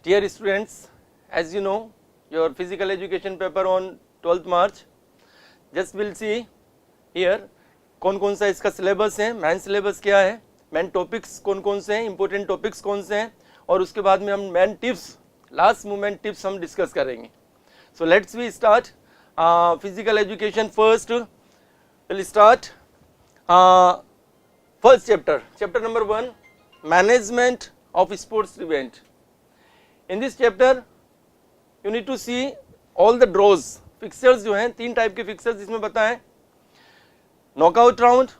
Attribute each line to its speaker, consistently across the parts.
Speaker 1: Dear students, as you know, your physical education paper on 12th March, just we'll see here कौन कौन सा इसका syllabus है, main syllabus क्या है, मेन टॉपिक्स कौन कौन से हैं, इंपॉर्टेंट टॉपिक्स कौन से हैं, और उसके बाद में हम main tips, last moment tips हम डिस्कस करेंगे. So let's we start physical education first. We'll start first chapter number 1, management of sports event. In this chapter you need to see all the draws, fixtures जो हैं, 3 type के fixtures इसमें बताएं. Knockout round,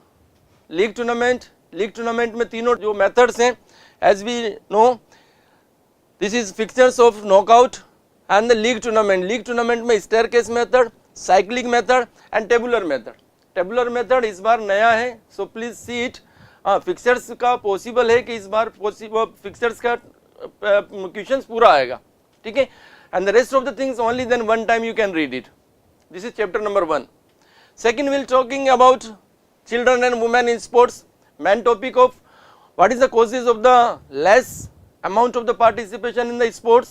Speaker 1: league tournament में तीनों जो methods हैं, as we know this is fixtures of knockout and the league tournament में staircase method, cycling method and tabular method इस बार नया है, so please see it. Fixtures का पॉसिबल है कि इस बार फिक्चर्स का क्वेश्चंस पूरा आएगा, ठीक है, and the rest of the things only then one time you can read it. This is chapter number 1. Second, we'll talking about children and women in sports. Main topic of what is the causes of the less amount of the participation in the sports,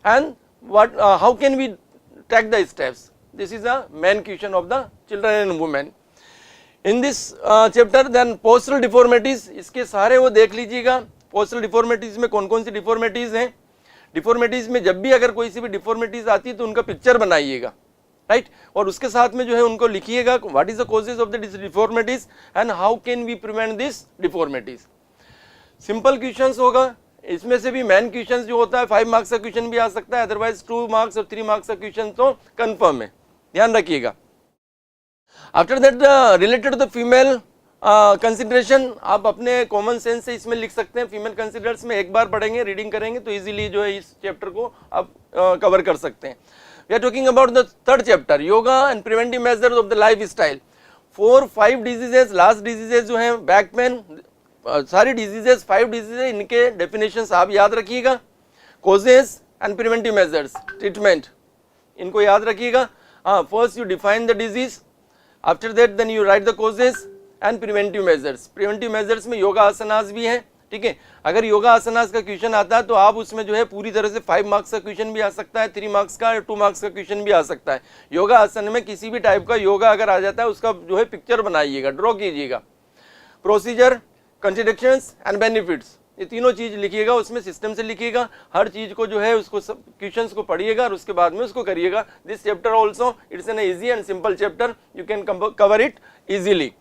Speaker 1: and what how can we take the steps. This is the main question of the children and women. In this chapter, then postural deformities, इसके सारे वो देख लीजिएगा. postural deformities में कौन कौन सी deformities हैं. deformities में जब भी अगर कोई सी भी deformities आती है तो उनका पिक्चर बनाइएगा, राइट, और उसके साथ में जो है उनको लिखिएगा what is the causes of the deformities and how can we prevent this deformities. Simple questions होगा, इसमें से भी मेन क्वेश्चंस जो होता है 5 मार्क्स का क्वेश्चन भी आ सकता है, अदरवाइज 2 मार्क्स और 3 मार्क्स का क्वेश्चन तो कंफर्म है, ध्यान रखिएगा. After that related to the female consideration, आप अपने कॉमन सेंस से इसमें लिख सकते हैं. फीमेल कंसिडर्स में एक बार पढ़ेंगे, रीडिंग करेंगे तो इजीली जो है इस चैप्टर को आप कवर कर सकते हैं. We are talking about the third chapter, yoga and preventive measures of the lifestyle. 4-5 diseases, last diseases जो हैं, बैक पेन, सारी diseases, 5 diseases, इनके definitions आप याद रखिएगा. causes and preventive measures, treatment, इनको याद रखिएगा. First you define the disease, after that then you write the causes and preventive measures. preventive measures में योगा आसनास भी हैं, ठीक है. अगर योगा आसनास का क्वेश्चन आता है तो आप उसमें जो है पूरी तरह से 5 मार्क्स का क्वेश्चन भी आ सकता है, 3 मार्क्स का, 2 मार्क्स का क्वेश्चन भी आ सकता है. योगा आसन में किसी भी टाइप का योगा अगर आ जाता है उसका जो है पिक्चर बनाइएगा, ड्रॉ कीजिएगा. प्रोसीजर, कंट्राडिक्शंस एंड बेनिफिट्स, ये तीनों चीज लिखिएगा, उसमें सिस्टम से लिखिएगा. हर चीज को जो है उसको क्वेश्चंस को पढ़िएगा और उसके बाद में उसको करिएगा. This chapter also it's an easy and simple chapter, you can cover it easily.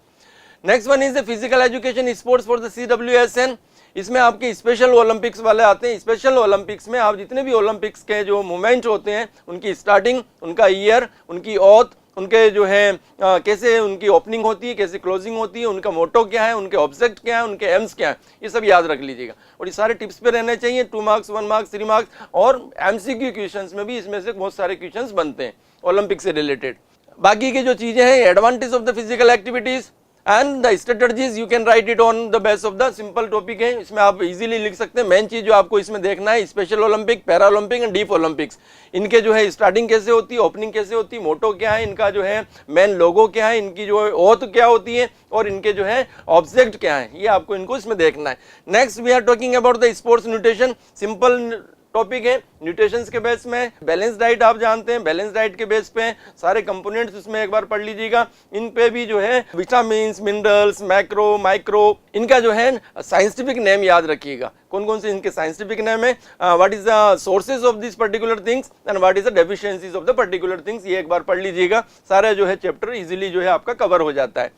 Speaker 1: Next one is the physical education sports for the CWSN. इसमें आपके स्पेशल ओलंपिक्स वाले आते हैं. स्पेशल ओलंपिक्स में आप जितने भी ओलंपिक्स के जो मूवमेंट होते हैं, उनकी स्टार्टिंग, उनका ईयर, उनकी ऑथ, उनके जो है कैसे उनकी ओपनिंग होती है, कैसे क्लोजिंग होती है, उनका मोटो क्या है, उनके ऑब्जेक्ट क्या है, उनके एम्स क्या है, ये सब याद रख लीजिएगा. और ये सारे टिप्स पे रहने चाहिए. 2 मार्क्स, 1 मार्क्स, 3 मार्क्स, और MCQ क्वेश्चंस में भी इसमें से बहुत सारे क्वेश्चंस बनते हैं ओलंपिक से रिलेटेड. बाकी की जो चीजें हैं, advantage of the physical activities and the strategies, you can write it on the base of the simple topic है, इसमें आप इजीली लिख सकते हैं. मेन चीज जो आपको इसमें देखना है, special Olympic, para Olympic and deep Olympics, इनके जो है स्टार्टिंग कैसे होती है, ओपनिंग कैसे होती है, मोटो क्या है, इनका जो है मेन लोगो क्या है, इनकी जो है ओथ क्या होती है, और इनके जो है ऑब्जेक्ट क्या है, ये आपको इनको इसमें देखना है. Next we are talking about the sports nutrition. Simple topic है. न्यूट्रिशंस के बेस में बैलेंस डाइट आप जानते हैं, बैलेंस डाइट के बेस पे सारे कंपोनेंट्स उसमें एक बार पढ़ लीजिएगा. इन पे भी जो है विटामिन्स, मिनरल्स, मैक्रो, माइक्रो, इनका जो है साइंटिफिक नेम याद रखिएगा. कौन कौन से इनके साइंटिफिक नेम है, what is the sources of this particular things and what is the deficiencies of the particular things, ये एक बार पढ़ लीजिएगा. सारा जो है चैप्टर इजीली जो है आपका कवर हो जाता है.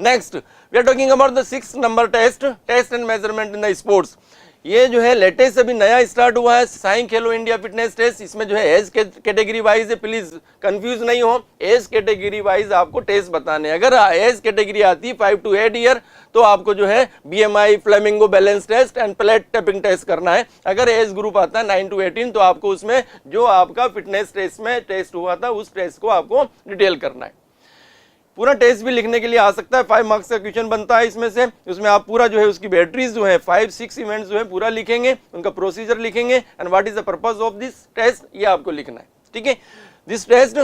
Speaker 1: Next we are talking about the 6 number test and measurement in the sports. ये जो है लेटेस्ट अभी नया स्टार्ट हुआ है, साई खेलो इंडिया फिटनेस टेस्ट. इसमें जो है एज कैटेगरी वाइज है, प्लीज कंफ्यूज नहीं हो. एज कैटेगरी वाइज आपको टेस्ट बताने. अगर एज कैटेगरी आती है 5 to 8 ईयर तो आपको जो है BMI, flamingo balance test and plate tapping test करना है. अगर एज ग्रुप आता है 9 to 18 तो आपको उसमें जो आपका फिटनेस टेस्ट में टेस्ट हुआ था उस टेस्ट को आपको डिटेल करना है. पूरा टेस्ट भी लिखने के लिए आ सकता है, 5 मार्क्स का क्वेश्चन बनता है इसमें से. उसमें आप पूरा जो है उसकी बैटरीज जो है 5-6 इवेंट्स जो है पूरा लिखेंगे, उनका प्रोसीजर लिखेंगे and what is the purpose of this test, ये आपको लिखना है, ठीक है. This test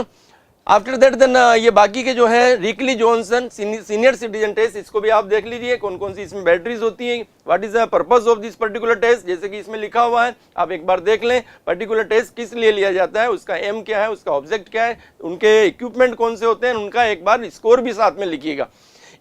Speaker 1: after that then ये बाकी के जो है Rikli Johnson senior citizen test, इसको भी आप देख लीजिए कौन कौन सी इसमें बैटरीज होती हैं, what is the purpose of this particular test, जैसे कि इसमें लिखा हुआ है, आप एक बार देख लें पर्टिकुलर टेस्ट किस लिए लिया जाता है, उसका एम क्या है, उसका ऑब्जेक्ट क्या है, उनके इक्विपमेंट कौन से होते हैं, उनका एक बार स्कोर भी साथ में लिखिएगा।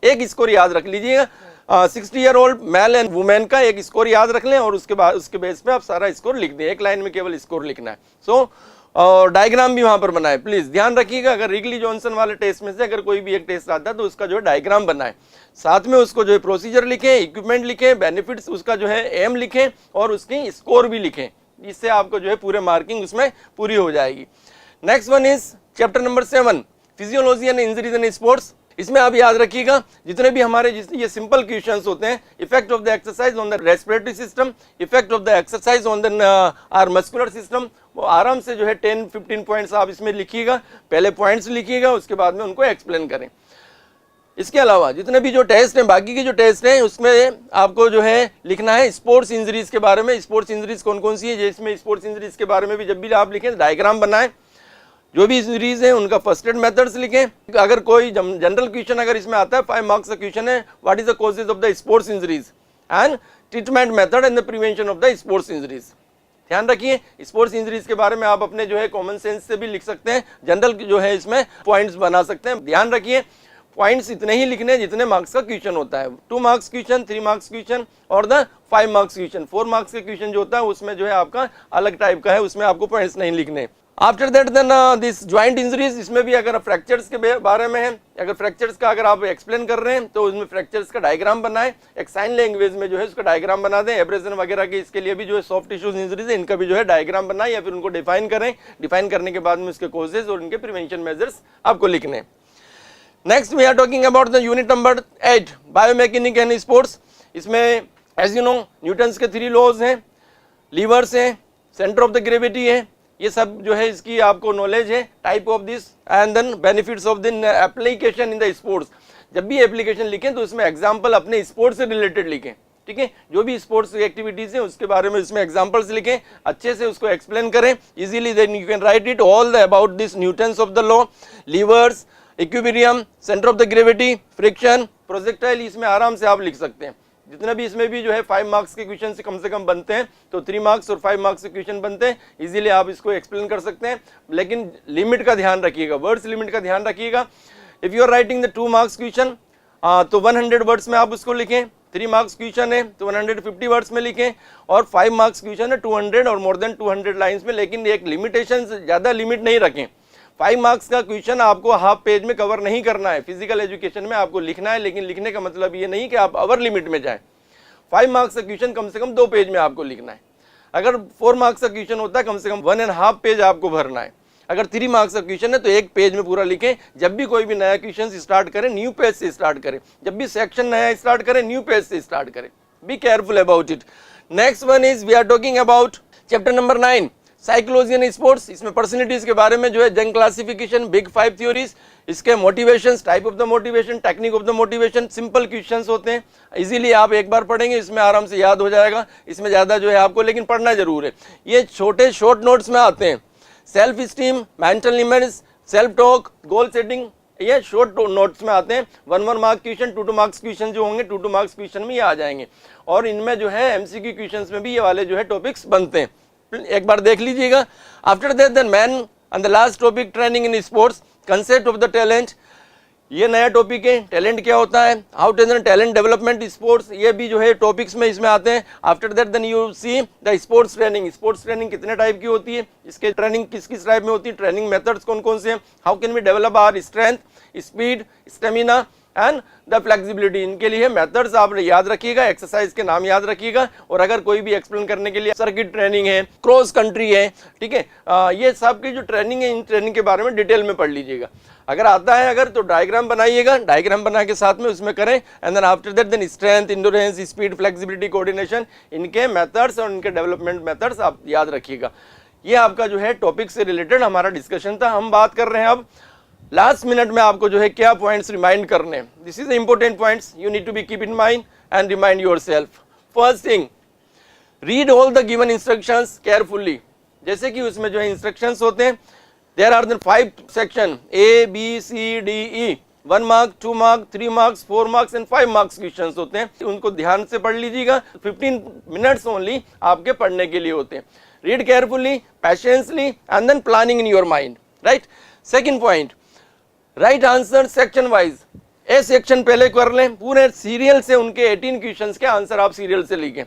Speaker 1: एक स्कोर याद रख लीजिएगा 60 year old male and women का एक स्कोर याद रख लें और उसके बाद उसके बेस पे आप सारा स्कोर लिख दें, एक लाइन में केवल स्कोर लिखना है। सो और डायग्राम भी वहां पर बनाए, प्लीज ध्यान रखिएगा। अगर रिगली जॉनसन वाले टेस्ट में से अगर कोई भी एक टेस्ट आता है तो उसका जो है डायग्राम बनाए, साथ में उसको जो है प्रोसीजर लिखें, इक्विपमेंट लिखें, बेनिफिट्स उसका जो है एम लिखें और उसकी स्कोर भी लिखें, इससे आपको जो है पूरे मार्किंग उसमें पूरी हो जाएगी। Next one is chapter number 7 physiology and injuries in sports. इसमें आप याद रखिएगा जितने भी हमारे ये सिंपल क्वेश्चंस होते हैं, effect of the exercise on the respiratory system, effect of the exercise on the are muscular system, वो आराम से जो है 10-15 पॉइंट्स आप इसमें लिखिएगा, पहले पॉइंट्स लिखिएगा उसके बाद में उनको एक्सप्लेन करें। इसके अलावा जितने भी जो टेस्ट हैं, बाकी के जो टेस्ट हैं उसमें आपको जो है लिखना है स्पोर्ट्स इंजरीज के बारे में, स्पोर्ट्स इंजरीज कौन कौन सी है, जिसमें स्पोर्ट्स इंजरीज के बारे में भी जब भी आप लिखें डायग्राम बनाएं, जो भी इंजरीज है उनका फर्स्ट एड मेथड्स लिखें। अगर कोई जनरल क्वेश्चन अगर इसमें आता है 5 मार्क्स का क्वेश्चन है, what is the causes of the sports injuries and treatment method and the prevention of the sports injuries. ध्यान रखिए स्पोर्ट्स इंजरीज के बारे में आप अपने जो है कॉमन सेंस से भी लिख सकते हैं, जनरल जो है इसमें पॉइंट्स बना सकते हैं। ध्यान रखिए पॉइंट्स इतने ही लिखने जितने मार्क्स का क्वेश्चन होता है, 2 मार्क्स क्वेश्चन, 3 मार्क्स क्वेश्चन और द 5 मार्क्स क्वेश्चन। 4 मार्क्स के क्वेश्चन जो होता है उसमें जो है आपका अलग टाइप का है, उसमें आपको पॉइंट्स नहीं लिखने। After that then this joint injuries, इसमें भी अगर फ्रैक्चर्स के बारे में है, अगर फ्रैक्चर्स का अगर आप एक्सप्लेन कर रहे हैं तो उसमें फ्रैक्चर्स का डायग्राम बनाएं, एक साइन लैंग्वेज में जो है उसका डायग्राम बना दें। एब्रेजन वगैरह के इसके लिए भी जो है सॉफ्ट टिश्यूज इंजरीज है, इनका भी जो है डायग्राम बनाएं या फिर उनको डिफाइन करें, डिफाइन करने के बाद में उसके कॉजेज और उनके प्रिवेंशन मेजर्स आपको लिखने। Next we are talking about the unit number 8 biomechanic and sports. इसमें एज यू नो न्यूटन्स के 3 लॉज हैं, लीवर्स हैं, सेंटर ऑफ द ग्रेविटी है, ये सब जो है इसकी आपको नॉलेज है, type of this and then benefits of the application in the sports. जब भी एप्लीकेशन लिखें तो इसमें एग्जांपल अपने स्पोर्ट्स से रिलेटेड लिखें, ठीक है, जो भी स्पोर्ट्स एक्टिविटीज हैं उसके बारे में इसमें एग्जांपल्स लिखें, अच्छे से उसको एक्सप्लेन करें easily, then you can write it all the about this Newton's of the law, levers, equilibrium, centre of the gravity, friction, projectile, इसमें आराम से आप लिख सकते हैं। जितने भी इसमें भी जो है 5 मार्क्स के क्वेश्चन से कम बनते हैं, तो 3 मार्क्स और 5 मार्क्स के क्वेश्चन बनते हैं, इजीली आप इसको एक्सप्लेन कर सकते हैं। लेकिन लिमिट का ध्यान रखिएगा, वर्ड्स लिमिट का ध्यान रखिएगा। If you are writing the 2 marks question तो 100 वर्ड्स में आप उसको लिखें, 3 मार्क्स क्वेश्चन है तो 150 वर्ड्स में लिखें, और 5 मार्क्स क्वेश्चन है 200 और मोर देन 200 लाइन्स में। लेकिन एक लिमिटेशन, ज़्यादा लिमिट नहीं रखें। 5 मार्क्स का क्वेश्चन आपको हाफ पेज में कवर नहीं करना है, फिजिकल एजुकेशन में आपको लिखना है, लेकिन लिखने का मतलब ये नहीं कि आप अवर लिमिट में जाएं। 5 मार्क्स का क्वेश्चन कम से कम 2 पेज में आपको लिखना है। अगर 4 मार्क्स का क्वेश्चन होता है कम से कम 1.5 पेज आपको भरना है। अगर 3 मार्क्स का क्वेश्चन है तो 1 पेज में पूरा लिखें। जब भी कोई भी नया क्वेश्चन स्टार्ट करें न्यू पेज से स्टार्ट करें, जब भी सेक्शन नया स्टार्ट करें न्यू पेज से स्टार्ट करें, be careful about it. Next one is we are talking about chapter number 9 psychology and sports. इसमें पर्सनैलिटीज के बारे में जो है जंग क्लासिफिकेशन, बिग 5 थ्योरीज, इसके motivations, type of the motivation, technique of the motivation, simple questions होते हैं, easily आप एक बार पढ़ेंगे इसमें आराम से याद हो जाएगा। इसमें ज़्यादा जो है आपको लेकिन पढ़ना जरूर है। ये छोटे शॉर्ट नोट्स में आते हैं, self esteem, mental image, self talk, goal setting, ये शॉर्ट नोट्स में आते हैं। 1 मार्क्स क्वेश्चन, 2 मार्क्स क्वेश्चन जो होंगे 2 मार्क्स क्वेश्चन में ये आ जाएंगे, और इनमें जो है एमसीक्यू क्वेश्चंस में भी ये वाले जो है टॉपिक्स बनते हैं, एक बार देख लीजिएगा। After that the man and the last topic training in sports, concept of the talent, ये नया टॉपिक है। टैलेंट क्या होता है, how to talent development sports, ये भी जो है टॉपिक्स में इसमें आते हैं। After that then you see the sports training, sports training कितने टाइप की होती है, इसके ट्रेनिंग किस किस टाइप में होती है, ट्रेनिंग मेथड्स कौन कौन से हैं, how can we develop our strength, speed, stamina and the flexibility. इनके लिए मेथड्स आप याद रखिएगा, एक्सरसाइज के नाम याद रखिएगा। और अगर कोई भी एक्सप्लेन करने के लिए सर्किट ट्रेनिंग है, क्रॉस कंट्री है, ठीक है, ये सब की जो ट्रेनिंग है, इन ट्रेनिंग के बारे में डिटेल में पढ़ लीजिएगा। अगर आता है अगर तो डायग्राम बनाइएगा, डायग्राम बना के साथ में उसमें करें। And then after that then strength, endurance, speed, flexibility, coordination, इनके मेथड्स और इनके डेवलपमेंट मेथड्स आप याद रखिएगा। ये आपका जो है टॉपिक से रिलेटेड हमारा डिस्कशन था। हम बात कर रहे हैं अब लास्ट मिनट में आपको जो है क्या पॉइंट्स रिमाइंड करने हैं। This is the important points you need to be keep in mind and remind yourself. First thing, read all the given instructions carefully. जैसे कि उसमें जो है इंस्ट्रक्शंस होते हैं, There are the 5 section A, B, C, D, E. 1 mark, 2 mark, 3 marks, 4 marks and 5 marks questions होते हैं, उनको ध्यान से पढ़ लीजिएगा। 15 मिनट्स ओनली आपके पढ़ने के लिए होते हैं। Read carefully, patiently and then planning in your mind, right. Second point, write answer section wise. A section पहले कर लें, पूरे सीरियल से उनके 18 क्वेश्चंस के आंसर आप सीरियल से लिखें,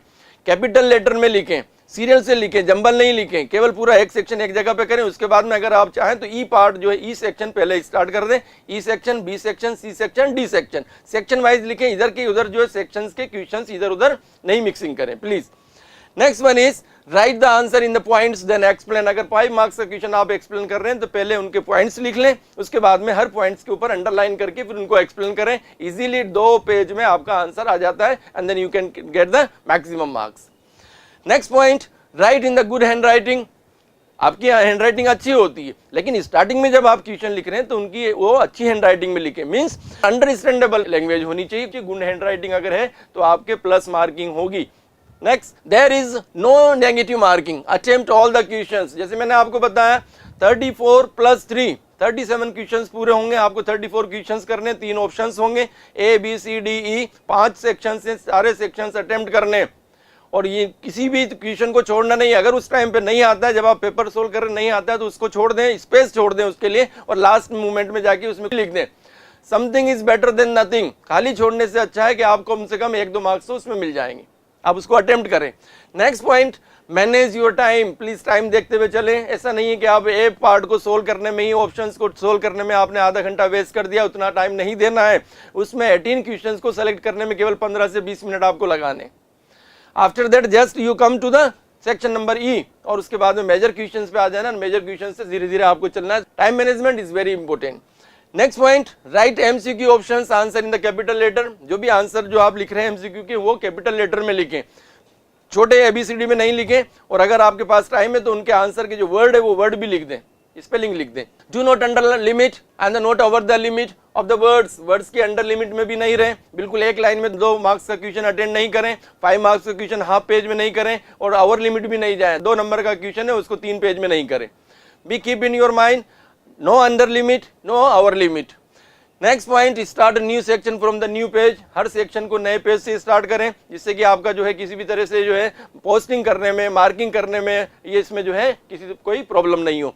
Speaker 1: कैपिटल लेटर में लिखें, सीरियल से लिखें, जंबल नहीं लिखें, केवल पूरा एक सेक्शन एक जगह पे करें। उसके बाद में अगर आप चाहें तो ई पार्ट जो है ई सेक्शन पहले स्टार्ट कर दें, E section, B section, C section, D section, section wise लिखें। इधर के उधर जो है सेक्शंस के क्वेश्चंस इधर उधर नहीं मिक्सिंग करें please. Next one is write the answer in the points then explain. अगर 5 मार्क्स का क्वेश्चन आप एक्सप्लेन कर रहे हैं तो पहले उनके पॉइंट्स लिख लें, उसके बाद में हर पॉइंट्स के ऊपर अंडरलाइन करके फिर उनको एक्सप्लेन करें। इजीली 2 पेज में आपका आंसर आ जाता है and then you can get the maximum marks. Next point, write in the good handwriting. आपकी हैंड राइटिंग अच्छी होती है, लेकिन स्टार्टिंग में जब आप क्वेश्चन लिख रहे हैं तो उनकी वो अच्छी हैंड राइटिंग में लिखे, मींस अंडरस्टैंडेबल लैंग्वेज होनी चाहिए कि गुड हैंड राइटिंग अगर है तो आपके प्लस मार्किंग होगी। Next, there is no negative marking, attempt all the questions. जैसे मैंने आपको बताया 34 + 3 37 क्वेश्चंस पूरे होंगे, आपको 34 क्वेश्चंस करने, 3 ऑप्शंस होंगे A, B, C, D, E, 5 section से सारे सेक्शंस अटेम्प्ट करने। और ये किसी भी क्वेश्चन को छोड़ना नहीं है। अगर उस टाइम पे नहीं आता है, जब आप पेपर सोल्व कर रहे नहीं आता है तो उसको छोड़ दें, स्पेस छोड़ दें उसके लिए और लास्ट मोमेंट में जाके उसमें लिख दें। Something is better than nothing. खाली छोड़ने से अच्छा है कि आपको कम से कम 1-2 मार्क्स तो उसमें मिल जाएंगे, आप उसको अटेम्प्ट करें। Next point, manage your time. Please time देखते हुए चलें। ऐसा नहीं है कि आप एक पार्ट को सोल्व करने में ही, ऑप्शंस को सोल्व करने में आपने आधा घंटा वेस्ट कर दिया, उतना टाइम नहीं देना है। उसमें 18 क्वेश्चंस को सेलेक्ट करने में केवल 15 से 20 मिनट आपको लगाने। After that just you come to the section number E और उसके बाद में मेजर क्वेश्चंस पे आ जाना। मेजर क्वेश्चंस से धीरे धीरे आपको चलना है। Time management is very important. Next point, write MCQ options, answer in the capital letter. जो भी आंसर जो आप लिख रहे हैं एमसीक्यू के वो कैपिटल लेटर में लिखें, छोटे ABCD में नहीं लिखें। और अगर आपके पास टाइम है तो उनके आंसर के जो वर्ड है वो वर्ड भी लिख दें, स्पेलिंग लिख दें। Do not under limit and not over the limit of the words. Words के अंडर लिमिट में भी नहीं रहे। बिल्कुल एक लाइन में 2 मार्क्स का क्वेश्चन अटेंड नहीं करें, 5 मार्क्स का क्वेश्चन हाफ पेज में नहीं करें और ओवर लिमिट भी नहीं जाए। 2 नंबर का क्वेश्चन है उसको 3 पेज में नहीं करें। Be keep in your mind, no under limit, no over limit. Next point, start new section from the new page. हर सेक्शन को नए पेज से स्टार्ट करें, जिससे कि आपका जो है किसी भी तरह से जो है पोस्टिंग करने में, मार्किंग करने में, ये इसमें जो है किसी कोई प्रॉब्लम नहीं हो।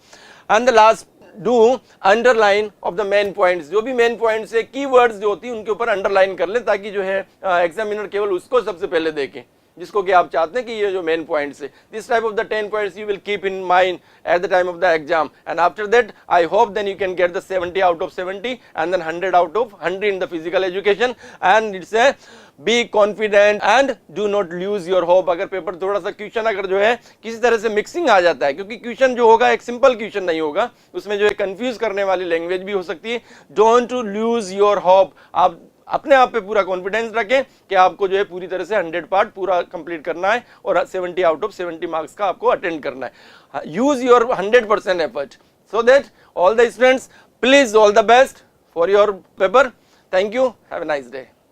Speaker 1: And the last, do underline of the main points. जो भी मेन पॉइंट्स है, कीवर्ड्स जो होती है उनके ऊपर अंडरलाइन कर लें, ताकि जो है एग्जामिनर केवल उसको सबसे पहले देखें जिसको कि आप चाहते हैं कि ये जो मेन पॉइंट्स है। This type of the 10 points you will keep in mind at the time of the exam and after that I hope then you can get the 70 out of 70 and then 100 out of 100 in the physical education and it's a be confident and do not lose your hope. अगर paper थोड़ा सा question अगर जो है किसी तरह से mixing आ जाता है, क्योंकि क्वेश्चन जो होगा एक सिंपल क्वेश्चन नहीं होगा, उसमें जो है कंफ्यूज करने वाली लैंग्वेज भी हो सकती है। Don't to lose your hope. आप अपने आप पे पूरा कॉन्फिडेंस रखें कि आपको जो है पूरी तरह से 100 पार्ट पूरा कंप्लीट करना है और 70 out of 70 मार्क्स का आपको अटेंड करना है। Use your 100% effort so that all the students, please all the best for your paper. Thank you, have a nice day.